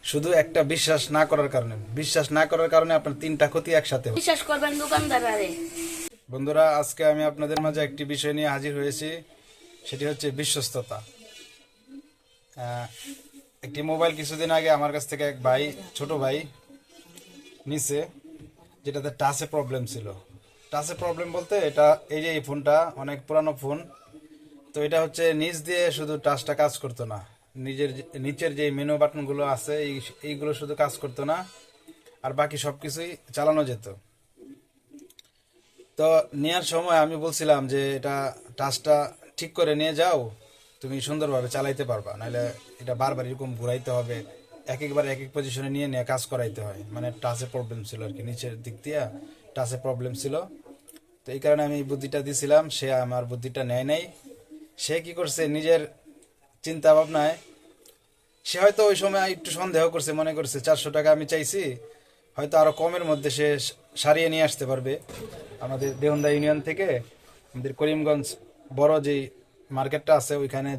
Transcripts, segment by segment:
শুধু একটা বিশ্বাস না করার কারণে আপনার তিনটা ক্ষতি একসাথে হলো। বিশ্বাস করবেন দোকানদার আরে। বন্ধুরা, আজকে আমি আপনাদের মাঝে একটি বিষয় নিয়ে হাজির হয়েছি, সেটি হচ্ছে বিশ্বস্ততা। একটি মোবাইল কিছুদিন আগে আমার কাছ থেকে এক ভাই, ছোট ভাই নিছে, যেটাতে টাচে প্রবলেম ছিল। টাচে প্রবলেম বলতে এটা এই যে এই ফোনটা অনেক পুরানো ফোন, তো এটা হচ্ছে নিচ দিয়ে শুধু টাচটা কাজ করতো না, নিচের যে মেনু বাটনগুলো আছে এইগুলো শুধু কাজ করতো না, আর বাকি সব কিছুই চালানো যেত। তো নেওয়ার সময় আমি বলছিলাম যে এটা টাচটা ঠিক করে নিয়ে যাও, তুমি সুন্দরভাবে চালাইতে পারবা, নাহলে এটা বারবার এরকম ঘুরাইতে হবে, একবার এক এক পজিশনে নিয়ে নিয়ে কাজ করাইতে হয়। মানে টাচে প্রবলেম ছিল আর কি, নিচের দিক দিয়ে টাচে প্রবলেম ছিল। তো এই কারণে আমি বুদ্ধিটা দিছিলাম, সে আমার বুদ্ধিটা নেয় নাই। সে কি করছে, নিজের চিন্তা ভাবনায় সে হয়তো ওই সময় একটু সন্দেহ করছে, মনে করছে 400 টাকা আমি চাইছি, হয়তো আরো কমের মধ্যে সে সারিয়ে নিয়ে আসতে পারবে। আমাদের দেহন্দা ইউনিয়ন থেকে আমাদের করিমগঞ্জ বড় যে মার্কেটটা আছে ওইখানে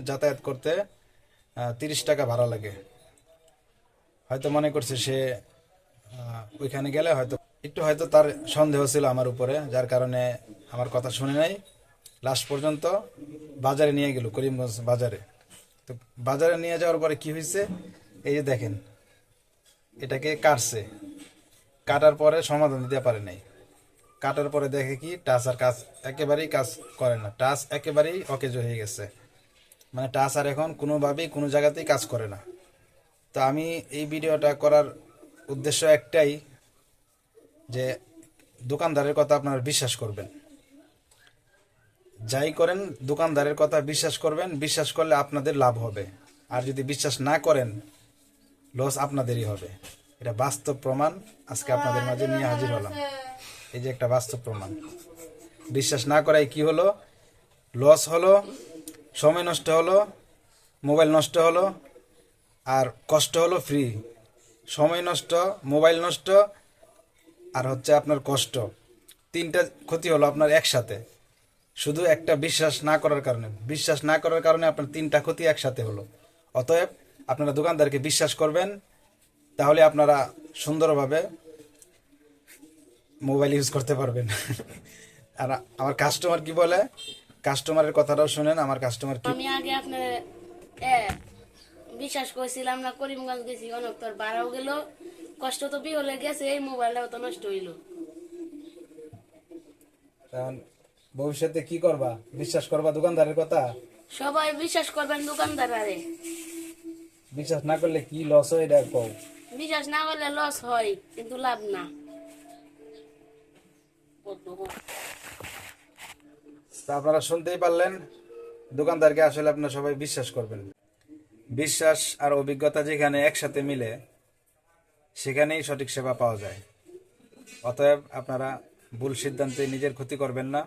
যাতায়াত করতে 30 টাকা ভাড়া লাগে। হয়তো মনে করছে সে ওইখানে গেলে হয়তো তার সন্দেহ ছিল আমার উপরে, যার কারণে আমার কথা শুনে নাই। লাস্ট পর্যন্ত বাজারে নিয়ে গেল, করিমগঞ্জ বাজারে। তো বাজারে নিয়ে যাওয়ার পরে কি হয়েছে, এই যে দেখেন, এটাকে কাটার পরে সমাধান দিতে পারে নাই। কাটার পরে দেখে কি টাচ আর একেবারেই কাজ করে না, টাচ একেবারেই অকেজো হয়ে গেছে। মানে টাচ আর এখন কোনোভাবেই কোনো জায়গাতেই কাজ করে না। তো আমি এই ভিডিওটা করার উদ্দেশ্য একটাই, যে দোকানদারের কথা আপনারা বিশ্বাস করবেন, যাই করেন দোকানদারের কথা বিশ্বাস করবেন। বিশ্বাস করলে আপনাদের লাভ হবে, আর যদি বিশ্বাস না করেন লস আপনাদেরই হবে। এটা বাস্তব প্রমাণ, আজকে আপনাদের মাঝে নিয়ে হাজির হলাম। এই যে একটা বাস্তব প্রমাণ। বিশ্বাস না করাই কি হলো, লস হলো, সময় নষ্ট হলো, মোবাইল নষ্ট হলো, আর কষ্ট হলো ফ্রি। সময় নষ্ট, মোবাইল নষ্ট, আর হচ্ছে আপনার কষ্ট, তিনটা ক্ষতি হলো আপনার একসাথে, শুধু একটা বিশ্বাস না করার কারণে আপনার তিনটা ক্ষতি একসাথে হলো। অতএব আপনারা দোকানদারকে বিশ্বাস করবেন, তাহলে আপনারা সুন্দরভাবে মোবাইল ইউজ করতে পারবেন। আর আমার কাস্টমার কি বলে, কাস্টমারের কথাটাও শুনেন। আমার কাস্টমার কি, আমি আগে আপনার বিশ্বাস করছিলাম না, করিমগঞ্জ গেছি, অনেক তোর বাড়াও গেল, কষ্ট তো বিহলে গেছে, এই মোবাইলটাও তো নষ্ট হইলো। ভবিষ্যতে কি করবা, বিশ্বাস করবা দোকানদারের কথা? সবাই বিশ্বাস করবেন দোকানদার আরে। বিশ্বাস না করলে কি লস হয় এটা কও। বিশ্বাস না করলে লস হয়, কিন্তু লাভ না। তা আপনারা শুনতেই পারলেন, দোকানদারকে আসলে আপনারা সবাই বিশ্বাস করবেন। বিশ্বাস আর অভিজ্ঞতা যেখানে একসাথে মিলে, সেখানেই সঠিক সেবা পাওয়া যায়। অতএব আপনারা ভুল সিদ্ধান্তে নিজের ক্ষতি করবেন না।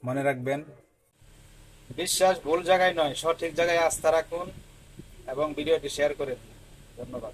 মনে রাখবেন, বিশ্বাস ভুল জায়গায় নয়, সঠিক জায়গায় আস্থা রাখুন এবং ভিডিওটি শেয়ার করে দিন। ধন্যবাদ।